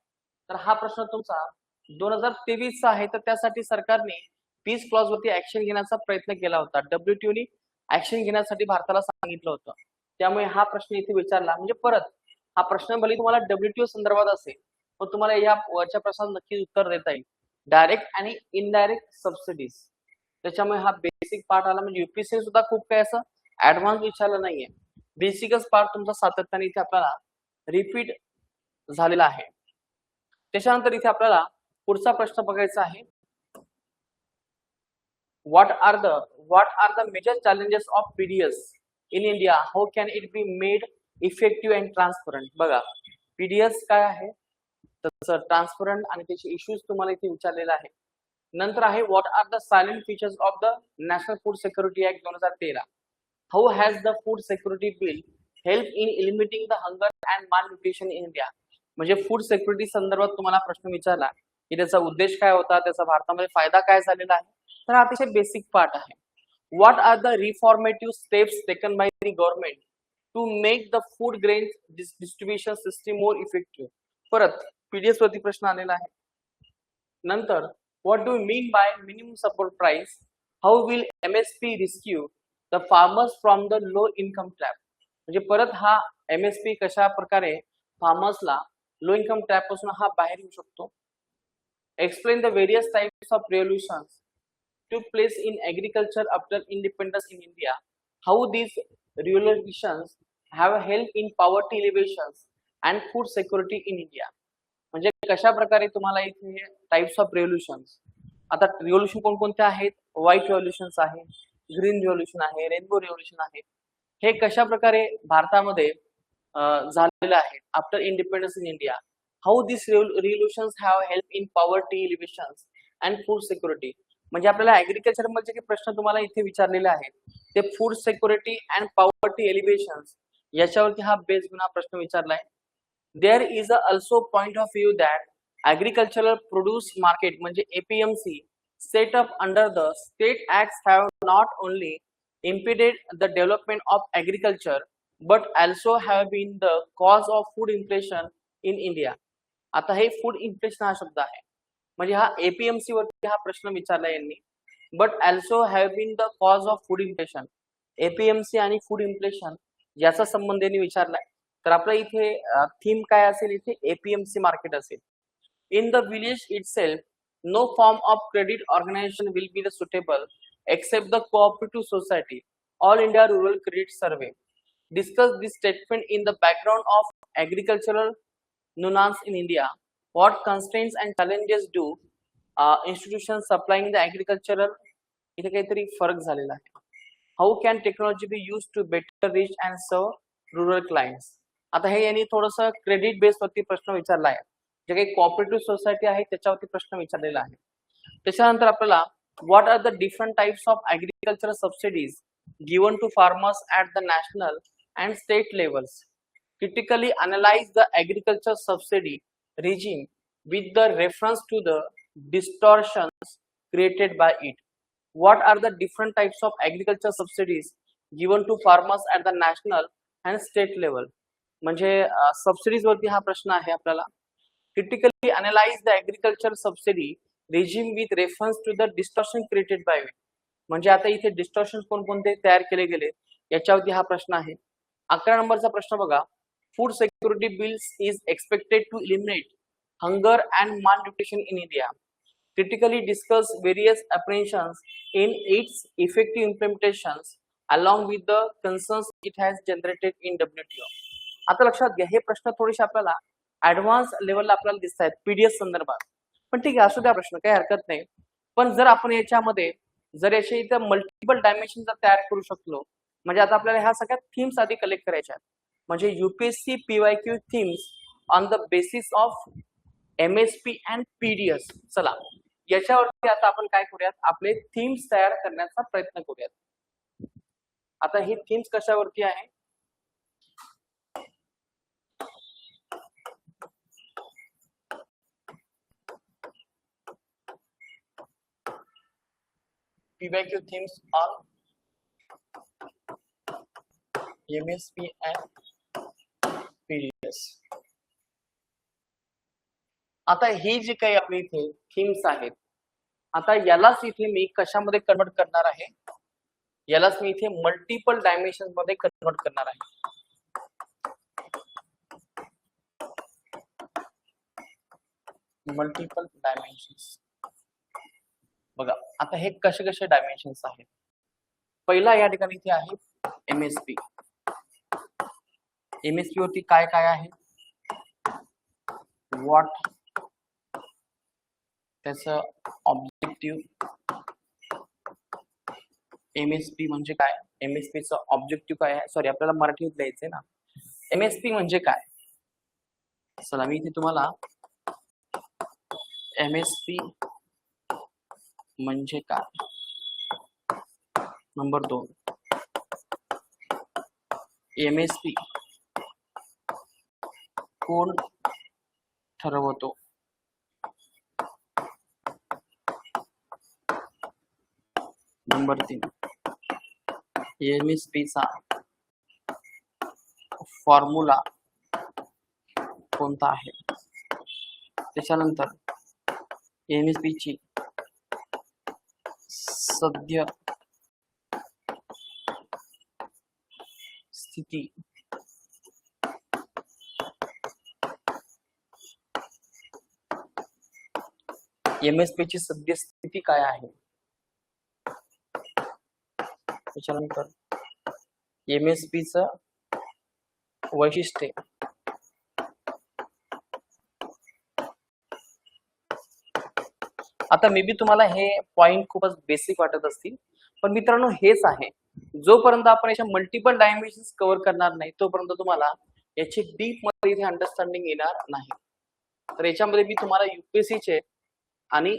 तर हा प्रश्न तुमचा 2023 चा आहे. तर त्यासाठी सरकारने पीस क्लॉज वरती ऍक्शन घेण्याचा प्रयत्न केला होता. डब्ल्यूटीओने ऍक्शन घेण्यासाठी भारताला सांगितलं होतं. त्यामुळे हा प्रश्न इथे विचारला. म्हणजे परत हा प्रश्न भले तुम्हाला डब्ल्यूटीओ संदर्भात असेल, पण तुम्हाला या वरच्या प्रश्नात नक्कीच उत्तर देता येईल. डायरेक्ट आणि इनडायरेक्ट सबसिडीज, त्याच्यामुळे हा बेसिक पार्ट आला. म्हणजे युपीएससी सुद्धा खूप काही असं ऍडव्हान्स विचारलं नाहीये. बेसिकच पार्ट तुमचा सातत्याने इथे आपल्याला रिपीट झालेला आहे. त्याच्यानंतर इथे आपल्याला पुढचा प्रश्न बघायचा आहे. what are the major challenges of PDS in India? How can it be made effective and transparent? बघा, PDS काय आहे, तसं ट्रान्सपरंट आणि त्याचे इश्यूज तुम्हाला इथे विचारलेला आहे. नंतर आहे what are the salient features of the national food security act 2013. How has the food security bill help in eliminating the hunger and malnutrition in India. म्हणजे फूड सिक्युरिटी संदर्भात तुम्हाला प्रश्न विचारला की त्याचा उद्देश काय होता, त्याचा भारतामध्ये फायदा काय झालेला आहे. तर हा अतिशय बेसिक पार्ट आहे. What are the reformative steps taken by the government to make the food grain distribution system more effective. परत पीडीएस वरती प्रश्न आलेला आहे. नंतर what do mean by minimum support price? How will MSP rescue the farmers from the low income trap. म्हणजे परत हा MSP कशा प्रकारे फार्मर्सला लो इन्कम ट्रॅप पासून हा बाहेर येऊ शकतो. Explain the various types of revolutions took place in agriculture after independence in India. How these revolutions have helped in poverty alleviations and food security in India. म्हणजे कशा प्रकारे तुम्हाला इथे टाइप्स ऑफ रेव्होल्युशन्स, आता रिव्होल्युशन कोणकोणते आहेत? व्हाईट रिव्होल्युशन्स आहे, green revolution आहे, रेनबो रिव्होल्युशन आहे. हे कशा प्रकारे भारतामध्ये झालेलं आहे after independence in India. How this revolutions have help in poverty elevations and food security. म्हणजे आपल्याला ऍग्रिकल्चर मध्ये जे प्रश्न तुम्हाला इथे विचारलेले आहेत ते food security and poverty elevations याच्यावरती हा बेस घेऊन हा प्रश्न विचारलाय. There is also point of view that agricultural produce market म्हणजे APMC set up under the state acts have not only impeded the development of agriculture but also have been the cause of food inflation in India. आता हे food inflation हा शब्द आहे. म्हणजे हा APMC वरती हा प्रश्न विचारला यांनी. But also have been the cause of food inflation. APMC आणि फूड इन्फ्लेशन याचा संबंध यांनी विचारलाय. तर आपल्या इथे थीम काय असेल? इथे एपीएमसी मार्केट असेल. In the village itself no form of credit organisation will be the suitable except the cooperative society. All India Rural Credit Survey discuss this statement in the background of agricultural nuance in India. What constraints and challenges do institutions supplying the agricultural इथे काहीतरी फरक झालेला आहे. How can technology be used to better reach and serve rural clients? आता हे यांनी थोडंसं credit base वरती प्रश्न विचारला आहे. जे काही कोऑपरेटिव्ह सोसायटी आहे त्याच्यावरती प्रश्न विचारलेला आहे. त्याच्यानंतर आपल्याला what are the different types of agricultural subsidies given to farmers at the national and state levels? Critically analyze the agriculture subsidy regime with the reference to the distortions created by it. What are the different types of agriculture subsidies given to farmers at the national and state level? म्हणजे subsidies वरती हा प्रश्न आहे आपल्याला. Critically analyze the agriculture subsidy regime with reference to the distortion created by it. म्हणजे आता इथे distortion कोणकोणते तयार केले गेले याच्यावरती हा प्रश्न आहे. 11 नंबरचा प्रश्न बघा. Food security bills is expected to eliminate hunger and malnutrition in India. Critically discuss various apprehensions in its effective implementations along with the concerns it has generated in WTO. आता लक्षात घ्या, हे प्रश्न थोडेसे आपल्याला ऍडव्हान्स लेवलला आपल्याला दिसत आहेत पीडीएस संदर्भात, पण ठीक आहे, असू द्या प्रश्न, काही हरकत नाही. पण जर आपण याच्यामध्ये जर याचे इथं मल्टिपल डायमेन्शन जर तयार करू शकलो, म्हणजे आता आपल्याला ह्या सगळ्या थीम्स आधी कलेक्ट करायच्या आहेत. म्हणजे UPSC PYQ themes on the basis of MSP and PDS. चला याच्यावरती आता आपण काय करूयात, आपले थीम्स तयार करण्याचा प्रयत्न करूयात. आता ही थीम्स कशावरती आहे, PYQ themes on MSP and PDS. आता ही जी काही आपली इथे थीम्स आहेत, आता यालाच इथे मी कशामध्ये कन्वर्ट करणार आहे, यालाच मी इथे मल्टिपल डायमेन्शन मध्ये कन्वर्ट करणार आहे. मल्टिपल डायमेन्शन्स बघा, आता हे कसे कसे डायमेन्शन्स आहेत. पहिला या ठिकाणी इथे आहे एमएसपी. एमएसपी वरती काय काय आहे, व्हॉट त्याचं ऑब्जेक्टिव्ह, एमएसपी म्हणजे काय, एमएसपीचं ऑब्जेक्टिव्ह काय आहे, सॉरी आपल्याला मराठीत लिहायचंय ना. एमएसपी म्हणजे काय, चला मी इथे तुम्हाला एमएसपी म्हणजे काय. नंबर 2, एमएसपी कोण ठरवतो. नंबर 3, एमएसपीचा फॉर्म्युला कोणता आहे. त्याच्यानंतर एमएसपीची सद्य स्थिती, एमएसपीची सद्य स्थिती काय आहे. त्याच्यानंतर एमएसपीचं वैशिष्ट्य, आता मे बी तुम्हाला हे पॉइंट खूपच बेसिक वाटत असतील, पण मित्रांनो हेच आहे. जोपर्यंत आपण याच्या मल्टिपल डायमेन्शन्स कव्हर करणार नाही तोपर्यंत तुम्हाला याची डीप मध्ये इथे अंडरस्टँडिंग येणार नाही. तर याच्यामध्ये मी तुम्हाला यूपीएससीचे आणि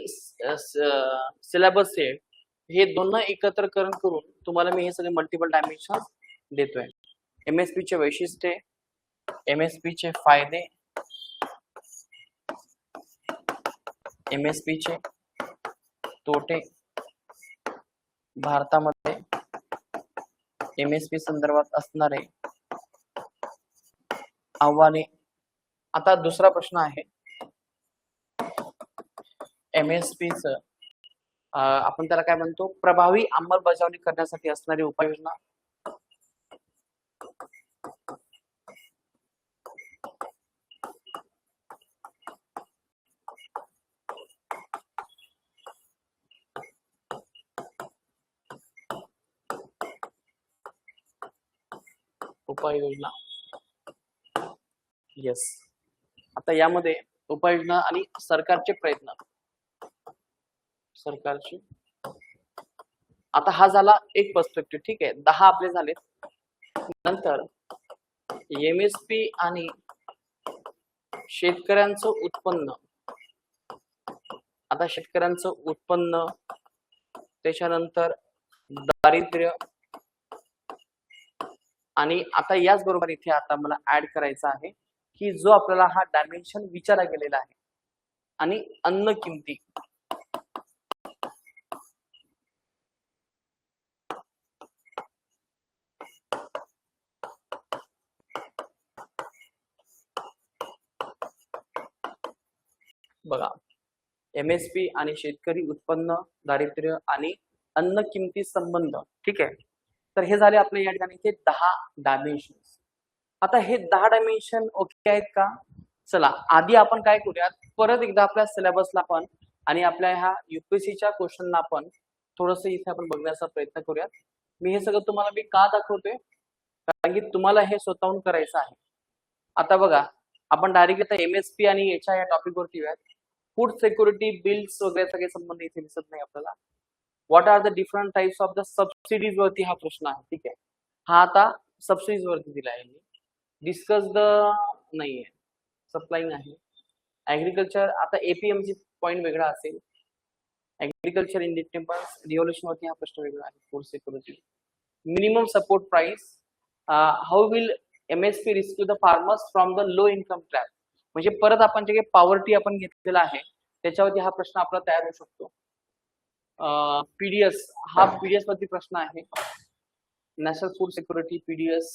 सिलेबसचे हे दोन्ही एकत्रकरण करून तुम्हाला मी हे सगळे मल्टिपल डायमेन्शन देतोय. एमएसपीचे वैशिष्ट्ये, एमएसपीचे फायदे, एमएसपीचे तोटे, भारतामध्ये एमएसपी संदर्भात असणारे आव्हाने. आता दुसरा प्रश्न आहे एमएसपीच आपण त्याला काय म्हणतो, प्रभावी अंमलबजावणी करण्यासाठी असणारी उपाययोजना. उपाययोजना, येस. आता यामध्ये उपाययोजना आणि सरकारचे प्रयत्न, सरकारची. आता हा झाला एक पर्स्पेक्टिव्ह, ठीक आहे. 10 आपले झालेत. नंतर एमएसपी आणि शेतकऱ्यांचं उत्पन्न. आता शेतकऱ्यांचं उत्पन्न, त्याच्यानंतर दारिद्र्य, आणि आता याच बरोबर इथे आता मला ऍड करायचा आहे की जो आपल्याला हा डायमेन्शन विचारला गेलेला आहे, आणि अन्न किमती. बघा, MSP आणि शेतकरी उत्पन्न, दारिद्र्य आणि अन्न किमती संबंध. ठीक आहे, तर हे झाले आपले या ठिकाणी ते 10 डायमेन्शन. आता हे 10 डायमेन्शन ओके आहेत का? चला आधी आपण काय करूयात, परत एकदा आपल्या सिलेबसला पण आणि आपल्या ह्या UPSCच्या क्वेश्चनला पण थोडंसं इथे आपण बघण्याचा प्रयत्न करूयात. मी हे सगळं तुम्हाला मी का दाखवतोय, कारण की तुम्हाला हे स्वतःहून करायचं आहे. आता बघा, आपण डायरेक्ट आता MSP आणि याच्या या टॉपिक वरती येऊयात. फूड सिक्युरिटी बिल्स वगैरे सगळे संबंध इथे दिसत नाही आपल्याला. What are the different types of the subsidies वरती हा प्रश्न आहे. ठीक आहे, हा आता सबसिडीज वरती दिला आहे. डिस्कस द नाहीये, सप्लाइंग आहे. ऍग्रिकल्चर, आता APMC पॉइंट वेगळा असेल. ऍग्रिकल्चर इंडिपेंडन्स रिव्होल्युशन वरती हा प्रश्न वेगळा आहे. Food security, minimum support price, how will MSP rescue the farmers from the low income trap. म्हणजे परत आपण जे काही पॉवर्टी आपण घेतलेला आहे त्याच्यावरती हा प्रश्न आपला तयार होऊ शकतो. PDS, हा PDS वरती प्रश्न आहे. National food security, PDS,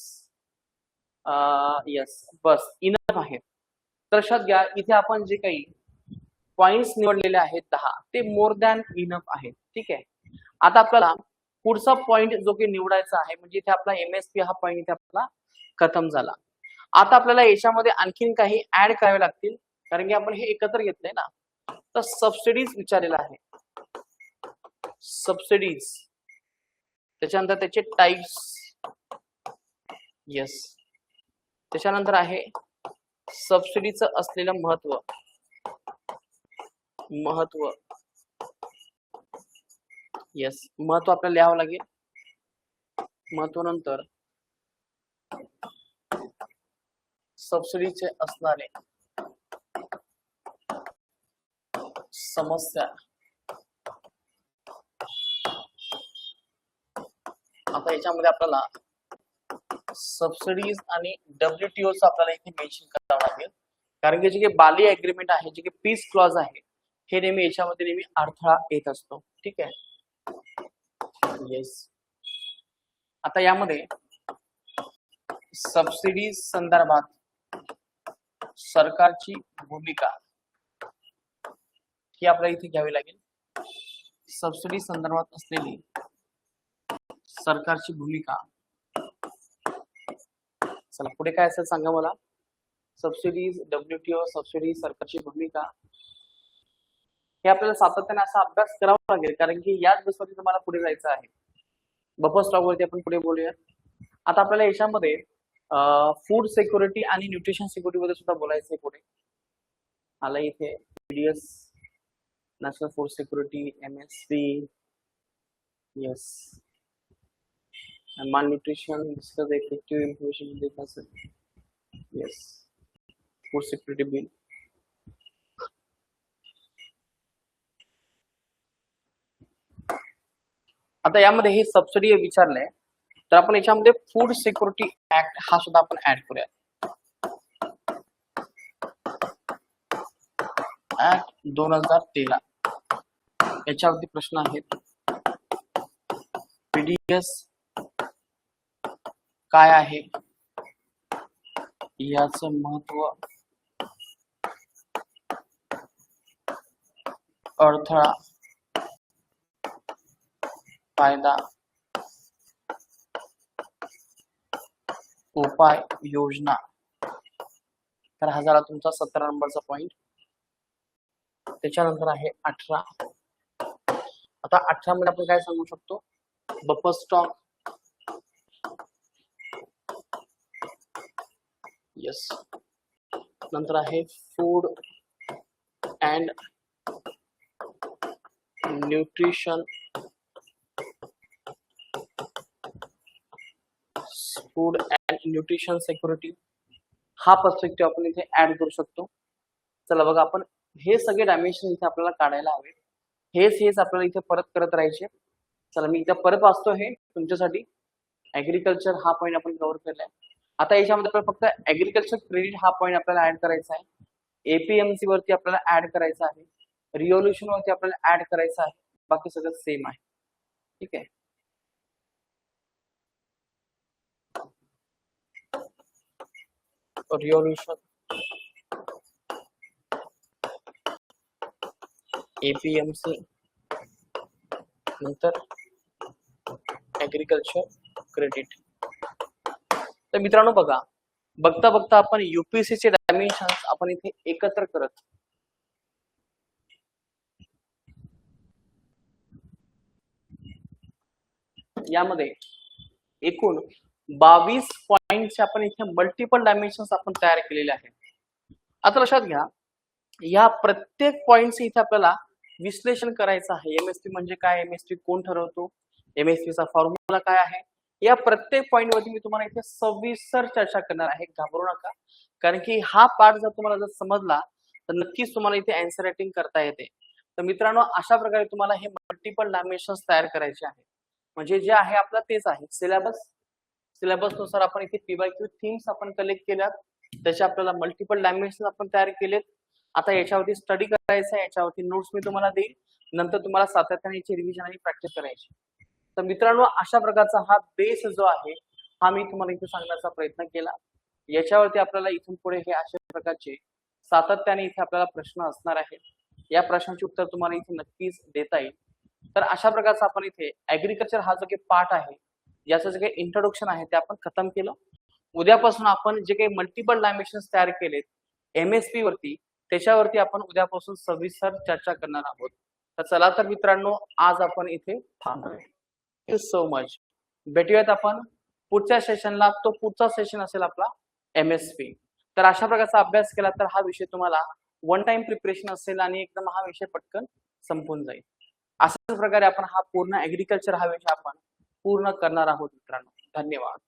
yes, बस इनफ आहे. लक्षात घ्या, इथे आपण जे काही पॉइंट्स निवडलेले आहेत 10, ते मोर दॅन इनफ आहेत. ठीक आहे, आता आपल्याला पुढचा पॉइंट जो काही निवडायचा आहे, म्हणजे इथे आपला MSP हा पॉइंट इथे आपला खतम झाला. आता आपल्याला याच्यामध्ये आणखीन काही ऍड करावे लागतील, कारण की आपण हे एकत्र घेतलंय ना. तर सबसिडीज विचारलेला आहे, सबसिडीज, त्याच्यानंतर त्याचे टाइप्स, यस, त्याच्यानंतर आहे सबसिडीचं असलेलं महत्व, यस, महत्व आपल्याला लिहावं लागेल. महत्वानंतर सबसिडीचे असणारे समस्या. आता याच्यामध्ये आपल्याला सबसिडीज आणि WTO चं आपल्याला इथे मेन्शन करावं लागेल, कारण की जे काही बाली अग्रीमेंट आहे, जे काही पीस क्लॉज आहे, हे नेहमी याच्यामध्ये नेहमी अडथळा येत असतो. ठीक आहे, येस. आता यामध्ये सबसिडीज संदर्भात सरकारची भूमिका ही आपल्याला इथे घ्यावी लागेल. सबसिडी संदर्भात असलेली सरकारची भूमिका. चला पुढे काय असेल सांगा मला. सबसिडीज, WTO, सबसिडी, सरकारची भूमिका, हे आपल्याला सातत्याने असा अभ्यास करावा लागेल, कारण की याच बेसवरती तुम्हाला पुढे जायचं आहे. बफर स्टॉक वरती आपण पुढे बोलूया. आता आपल्याला याच्यामध्ये फूड सिक्युरिटी आणि न्यूट्रिशन सिक्युरिटी मध्ये सुद्धा बोलायचं आहे. पुढे आला इथे PDS, national food security, MSP, yes, malnutrition, discuss effective information defense, yes, food security bill. आता यामध्ये हे सबसिडी विचारलंय, तर आपण याच्यामध्ये फूड सिक्युरिटी ऍक्ट हा सुद्धा आपण ऍड करूया. ऍक्ट 2013, याच्यावरती प्रश्न आहेत. PDS काय आहे, याचं महत्व, अडथळा, फायदा, उपाय योजना. तर हा झाला तुमचा 17 नंबरचा पॉइंट. त्याच्यानंतर आहे 18. आता 18 मध्ये आपण काय सांगू शकतो, बफर स्टॉक, यस, नंतर आहे food and nutrition, food and nutrition security. हा पर्स्पेक्टिव्ह आपण इथे ऍड करू शकतो. चला बघा, आपण हे सगळे डायमेन्शन इथे आपल्याला काढायला हवे. हेच आपल्याला इथे परत करत राहायचे. चला मी इथे परत वाचतो हे तुमच्यासाठी. ऍग्रिकल्चर हा पॉईंट आपण कव्हर केलाय. आता याच्यामध्ये आपल्याला फक्त ऍग्रिकल्चर क्रेडिट हा पॉईंट आपल्याला ऍड करायचा आहे. APMC वरती आपल्याला ऍड करायचा आहे. रिव्होल्युशन वरती आपल्याला ऍड करायचं आहे. बाकी सगळं सेम आहे. ठीक आहे, रिव्होल्युशन, एपीएमसी, नंतर ऍग्रिकल्चर क्रेडिट. तर मित्रांनो बघा, बघता बघता आपण UPSC चे डायमेन्शन्स आपण इथे एकत्र करत यामध्ये एकूण 22 पॉइंटचे आपण इथे मल्टिपल डायमेन्शन्स आपण तयार केलेले आहेत. आता लक्षात घ्या, या प्रत्येक पॉइंटचे इथे आपल्याला विश्लेषण करायचं आहे. एमएसपी म्हणजे काय, एमएसपी कोण ठरवतो, एमएसपी चा फॉर्म्युला काय आहे, या प्रत्येक पॉइंट वरती मी तुम्हाला इथे सविस्तर चर्चा करणार आहे. घाबरू नका, कारण की हा पार्ट जर तुम्हाला जर समजला तर नक्कीच तुम्हाला इथे आन्सर रायटिंग करता येते. तर मित्रांनो, अशा प्रकारे तुम्हाला हे मल्टिपल डायमेन्शन्स तयार करायचे आहे. म्हणजे जे आहे आपलं तेच आहे सिलेबस नुसार आपण इथे PYQ थीम्स आपण कलेक्ट केल्यात, त्याचे आपल्याला मल्टिपल डायमेन्शन आपण तयार केलेत. आता याच्यावरती स्टडी करायचं आहे, याच्यावरती नोट्स मी तुम्हाला देईल, नंतर तुम्हाला सातत्याने याची रिव्हिजन आणि प्रॅक्टिस करायची. तर मित्रांनो, अशा प्रकारचा हा बेस जो आहे हा मी तुम्हाला इथे सांगण्याचा प्रयत्न केला. याच्यावरती आपल्याला इथून पुढे हे अशा प्रकारचे सातत्याने इथे आपल्याला प्रश्न असणार आहेत. या प्रश्नांची उत्तर तुम्हाला इथे नक्कीच देता येईल. तर अशा प्रकारचा आपण इथे ऍग्रिकल्चर हा जो काही पार्ट आहे, याचं जे काही इंट्रोडक्शन आहे ते आपण खतम केलं. उद्यापासून आपण जे काही मल्टिपल डायमेन्शन्स तयार केलेत MSP वरती, त्याच्यावरती आपण उद्यापासून सविस्तर चर्चा करणार आहोत. तर चला तर मित्रांनो, आज आपण इथे थांबूया. Thank you so much. भेटूयात आपण पुढच्या सेशनला. तो पुढचा सेशन असेल आपला MSP. तर अशा प्रकारचा अभ्यास केला तर हा विषय तुम्हाला वन टाइम प्रिपरेशन असेल आणि एकदम हा विषय पटकन संपून जाईल. अशाच प्रकारे आपण हा पूर्ण ऍग्रिकल्चर हा विषय आपण पूर्ण करणार आहोत मित्रांनो. धन्यवाद.